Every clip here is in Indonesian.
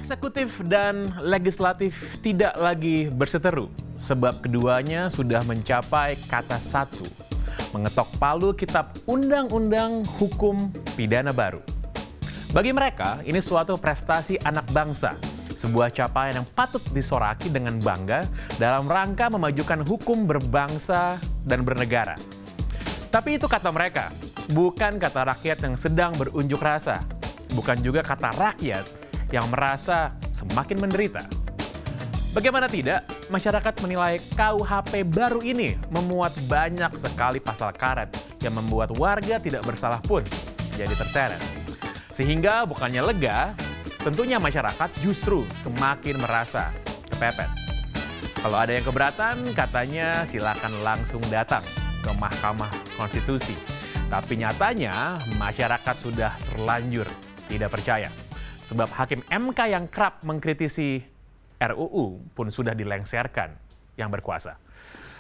Eksekutif dan legislatif tidak lagi berseteru, sebab keduanya sudah mencapai kata satu, mengetok palu kitab Undang-Undang Hukum Pidana baru. Bagi mereka, ini suatu prestasi anak bangsa, sebuah capaian yang patut disoraki dengan bangga dalam rangka memajukan hukum berbangsa dan bernegara. Tapi itu kata mereka, bukan kata rakyat yang sedang berunjuk rasa, bukan juga kata rakyat yang merasa semakin menderita. Bagaimana tidak, masyarakat menilai KUHP baru ini memuat banyak sekali pasal karet yang membuat warga tidak bersalah pun jadi terseret. Sehingga bukannya lega, tentunya masyarakat justru semakin merasa kepepet. Kalau ada yang keberatan, katanya silakan langsung datang ke Mahkamah Konstitusi. Tapi nyatanya masyarakat sudah terlanjur tidak percaya. Sebab Hakim MK yang kerap mengkritisi RUU pun sudah dilengserkan yang berkuasa.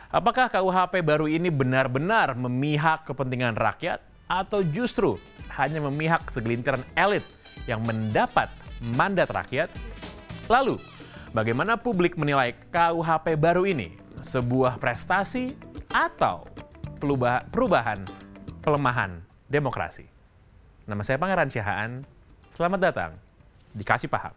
Apakah KUHP baru ini benar-benar memihak kepentingan rakyat atau justru hanya memihak segelintiran elit yang mendapat mandat rakyat? Lalu, bagaimana publik menilai KUHP baru ini? Sebuah prestasi atau perubahan pelemahan demokrasi? Nama saya Pangeran Syahaan. Selamat datang di Kasih Paham.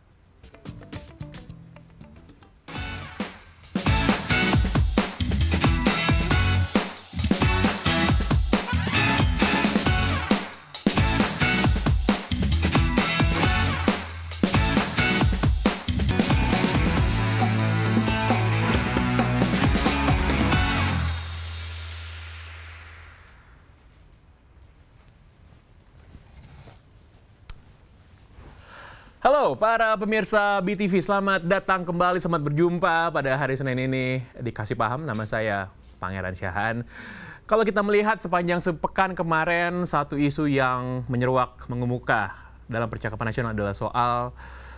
Halo para pemirsa BTV, selamat datang kembali, selamat berjumpa pada hari Senin ini di Kasih Paham. Nama saya Pangeran Syahaan. Kalau kita melihat sepanjang sepekan kemarin, satu isu yang menyeruak mengemuka dalam percakapan nasional adalah soal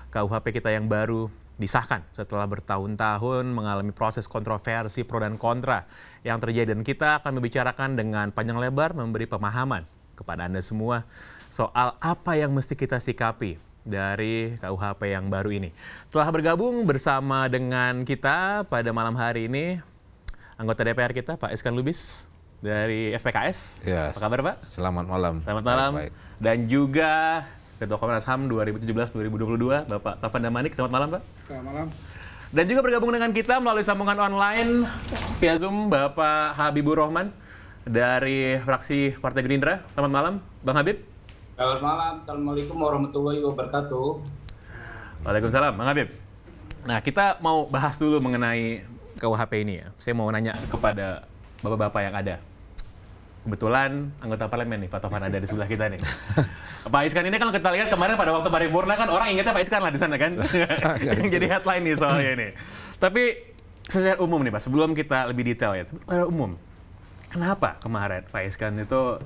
KUHP kita yang baru disahkan setelah bertahun-tahun mengalami proses kontroversi pro dan kontra yang terjadi. Dan kita akan membicarakan dengan panjang lebar, memberi pemahaman kepada Anda semua soal apa yang mesti kita sikapi dari KUHP yang baru ini. Telah bergabung bersama dengan kita pada malam hari ini anggota DPR kita, Pak Iskan Lubis dari FPKS. Yes. Apa kabar, Pak? Selamat malam. Selamat malam. Baik. Dan juga Ketua Komnas HAM 2017-2022, Bapak Taufan Damanik. Selamat malam, Pak. Selamat malam. Dan juga bergabung dengan kita melalui sambungan online via Zoom, Bapak Habibur Rahman dari fraksi Partai Gerindra. Selamat malam, Bang Habib. Selamat malam. Assalamualaikum warahmatullahi wabarakatuh. Waalaikumsalam, Bang Habib. Nah, kita mau bahas dulu mengenai KUHP ini ya. Saya mau nanya kepada bapak-bapak yang ada. Kebetulan anggota parlemen nih, Pak Taufan ada di sebelah kita nih. Pak Iskan ini kan kita lihat kemarin pada waktu paripurna kan orang ingatnya Pak Iskan lah di sana kan. Yang jadi headline nih soalnya ini. Tapi secara umum nih Pak, sebelum kita lebih detail ya. Secara umum, kenapa kemarin Pak Iskan itu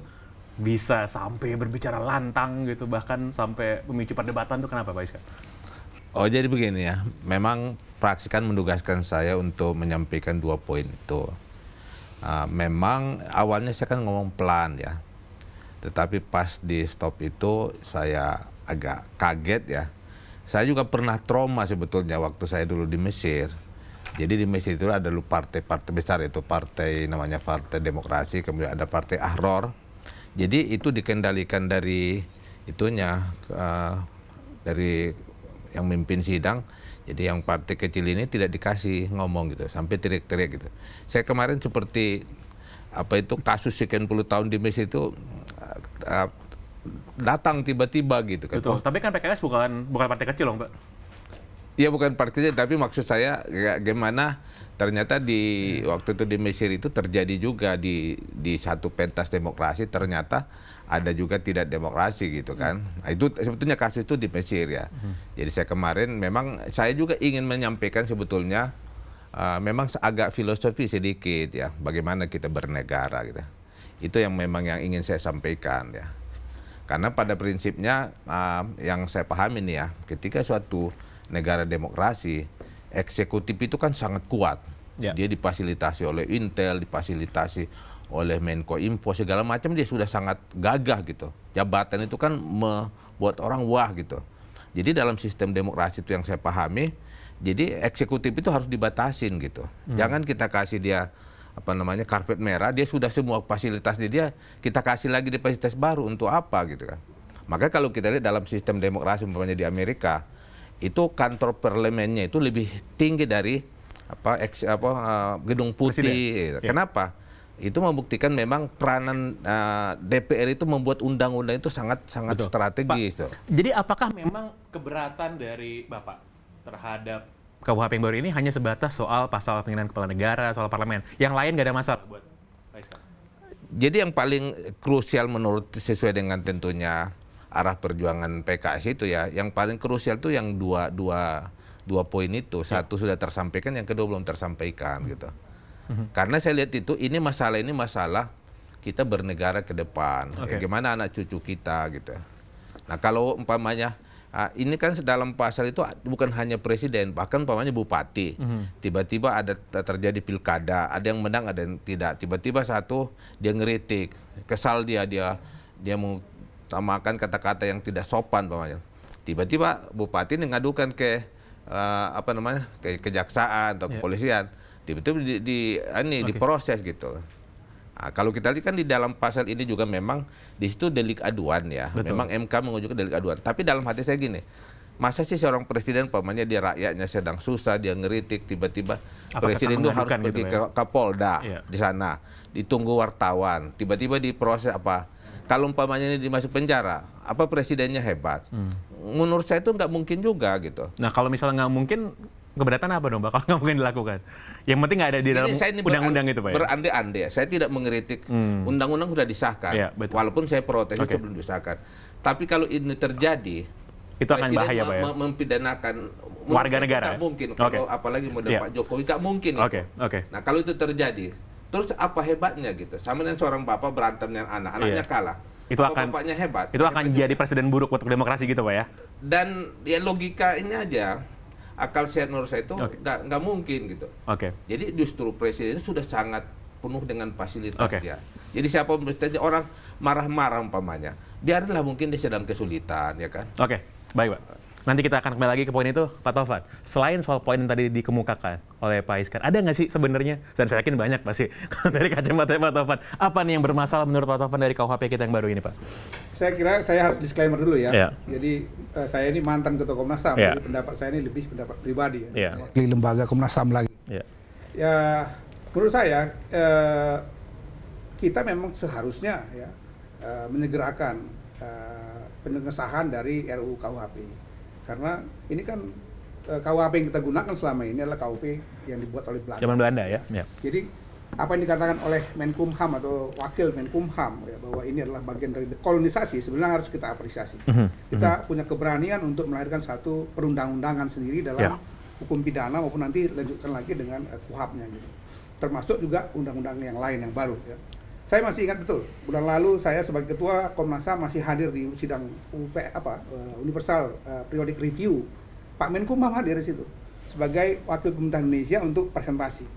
bisa sampai berbicara lantang gitu, bahkan sampai memicu perdebatan tuh kenapa Pak Iskan? Oh jadi begini ya, memang fraksi kan mendugaskan saya untuk menyampaikan 2 poin itu. Memang awalnya saya kan ngomong pelan ya, tetapi pas di stop itu saya agak kaget ya. Saya juga pernah trauma sebetulnya waktu saya dulu di Mesir. Jadi di Mesir itu ada partai-partai besar, itu partai namanya Partai Demokrasi, kemudian ada Partai Ahrar. Jadi itu dikendalikan dari itunya, dari yang memimpin sidang. Jadi yang partai kecil ini tidak dikasih ngomong gitu, sampai teriak-teriak gitu. Saya kemarin seperti apa itu kasus sekian puluh tahun di Mesir itu datang tiba-tiba gitu kan. Betul. Tapi kan PKS bukan partai kecil loh, Pak. Iya bukan partai kecil, tapi maksud saya gimana ternyata di waktu itu di Mesir itu terjadi juga di satu pentas demokrasi ternyata ada juga tidak demokrasi gitu kan. Nah, itu sebetulnya kasus itu di Mesir ya. Jadi saya kemarin memang saya juga ingin menyampaikan sebetulnya memang agak filosofi sedikit ya, bagaimana kita bernegara gitu. Itu yang memang yang ingin saya sampaikan ya. Karena pada prinsipnya yang saya pahami nih ya, ketika suatu negara demokrasi, eksekutif itu kan sangat kuat. Ya. Dia difasilitasi oleh Intel, difasilitasi oleh Menko Info, segala macam dia sudah sangat gagah gitu. Jabatan itu kan membuat orang wah gitu. Jadi dalam sistem demokrasi itu yang saya pahami, jadi eksekutif itu harus dibatasin gitu. Jangan kita kasih dia karpet merah, dia sudah semua fasilitas di dia, kita kasih lagi di fasilitas baru untuk apa gitu kan. Makanya kalau kita lihat dalam sistem demokrasi umpamanya di Amerika, itu kantor parlemennya itu lebih tinggi dari gedung putih. Kenapa? Itu membuktikan memang peranan DPR itu membuat undang-undang itu sangat strategis. Pak, jadi apakah memang keberatan dari Bapak terhadap KUHP yang baru ini hanya sebatas soal pasal penghinaan kepala negara, soal parlemen? Yang lain nggak ada masalah buat Pak Iskak? Jadi yang paling krusial menurut sesuai dengan tentunya arah perjuangan PKS itu ya, yang paling krusial itu yang dua poin itu. Satu sudah tersampaikan, yang kedua belum tersampaikan gitu. Karena saya lihat itu ini masalah kita bernegara ke depan. Bagaimana anak cucu kita gitu. Nah kalau umpamanya ini kan dalam pasal itu bukan hanya presiden, bahkan umpamanya bupati. Tiba-tiba ada terjadi pilkada, ada yang menang, ada yang tidak. Tiba-tiba satu dia ngeritik, kesal dia mengutamakan kata-kata yang tidak sopan umpamanya. Tiba-tiba bupati ngadukan ke ke kejaksaan atau kepolisian. Tiba-tiba diproses gitu. Nah, kalau kita lihat kan di dalam pasal ini juga memang di situ delik aduan ya. Betul. Memang MK mengajukan delik aduan. Tapi dalam hati saya gini, masa sih seorang presiden umpamanya dia rakyatnya sedang susah, dia ngeritik, tiba-tiba presiden itu harus pergi ke Kapolda di sana, ditunggu wartawan, tiba-tiba diproses apa? Kalau umpamanya ini dimasuk penjara, apa presidennya hebat? Menurut saya itu nggak mungkin juga gitu. Nah kalau misalnya nggak mungkin, keberatan apa dong bakal nggak mungkin dilakukan? Yang penting nggak ada di dalam undang-undang itu, Pak. Berandai-andai, saya tidak mengkritik undang-undang sudah disahkan, walaupun saya protes sebelum disahkan. Tapi kalau ini terjadi, itu akan bahaya, Pak ya? Mempidanakan warga negara. Nggak mungkin, kalau apalagi model Pak Jokowi nggak mungkin. Nah kalau itu terjadi, terus apa hebatnya gitu? Sama dengan seorang bapak berantem dengan anaknya kalah. Itu akan bapaknya hebat. Itu akan jadi presiden buruk untuk demokrasi gitu, Pak ya? Dan ya logika ini aja. Akal sehat menurut saya itu nggak mungkin gitu. Jadi justru presiden sudah sangat penuh dengan fasilitas ya. Jadi siapa orang marah-marah umpamanya, biarlah mungkin dia sedang kesulitan ya kan. Baik Pak. Nanti kita akan kembali lagi ke poin itu, Pak Taufan. Selain soal poin yang tadi dikemukakan oleh Pak Iskak, ada nggak sih sebenarnya? Dan saya yakin banyak pasti dari kacamata Pak Taufan. Apa nih yang bermasalah menurut Pak Taufan dari KUHP kita yang baru ini, Pak? Saya kira saya harus disclaimer dulu ya. Jadi saya ini mantan Ketua Komnas HAM, jadi pendapat saya ini lebih pendapat pribadi ya. Di lembaga Komnas HAM lagi. Ya, menurut saya kita memang seharusnya ya menyegerakan pengesahan dari RUU KUHP. Karena ini kan KUHP yang kita gunakan selama ini adalah KUHP yang dibuat oleh Belanda. Zaman Belanda ya. Jadi apa yang dikatakan oleh Menkumham atau Wakil Menkumham ya, bahwa ini adalah bagian dari dekolonisasi, sebenarnya harus kita apresiasi. Kita punya keberanian untuk melahirkan satu perundang-undangan sendiri dalam hukum pidana maupun nanti lanjutkan lagi dengan KUHP-nya gitu. Termasuk juga undang-undang yang lain yang baru ya. Saya masih ingat betul, bulan lalu saya sebagai Ketua Komnas HAM masih hadir di sidang Universal Periodic Review. Pak Menkumham hadir di situ sebagai Wakil Pemerintah Indonesia untuk presentasi.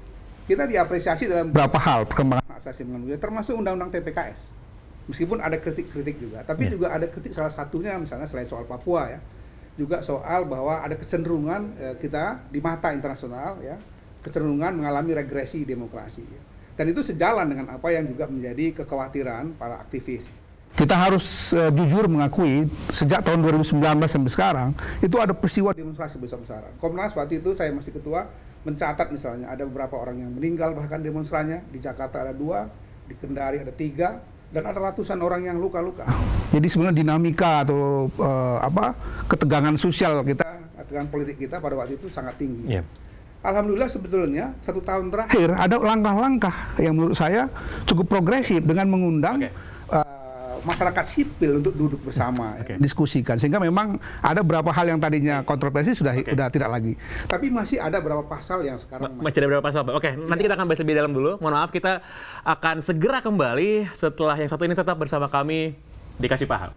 Kita diapresiasi dalam beberapa hal perkembangan hak asasi manusia, termasuk Undang-Undang TPKS. Meskipun ada kritik-kritik juga, tapi juga ada kritik salah satunya misalnya selain soal Papua ya, juga soal bahwa ada kecenderungan kita di mata internasional ya, kecenderungan mengalami regresi demokrasi. Ya. Dan itu sejalan dengan apa yang juga menjadi kekhawatiran para aktivis. Kita harus jujur mengakui sejak tahun 2019 sampai sekarang itu ada peristiwa demonstrasi besar-besaran. Komnas waktu itu saya masih ketua mencatat misalnya ada beberapa orang yang meninggal bahkan demonstrannya, di Jakarta ada 2, di Kendari ada 3, dan ada ratusan orang yang luka-luka. Jadi sebenarnya dinamika atau ketegangan sosial kita, ketegangan politik kita pada waktu itu sangat tinggi. Alhamdulillah sebetulnya 1 tahun terakhir ada langkah-langkah yang menurut saya cukup progresif dengan mengundang masyarakat sipil untuk duduk bersama, diskusikan. Sehingga memang ada beberapa hal yang tadinya kontroversi sudah tidak lagi. Tapi masih ada beberapa pasal yang sekarang masih ada beberapa pasal, Pak. Nanti kita akan bahas lebih dalam dulu. Mohon maaf, kita akan segera kembali setelah yang satu ini. Tetap bersama kami di Kasih Paham.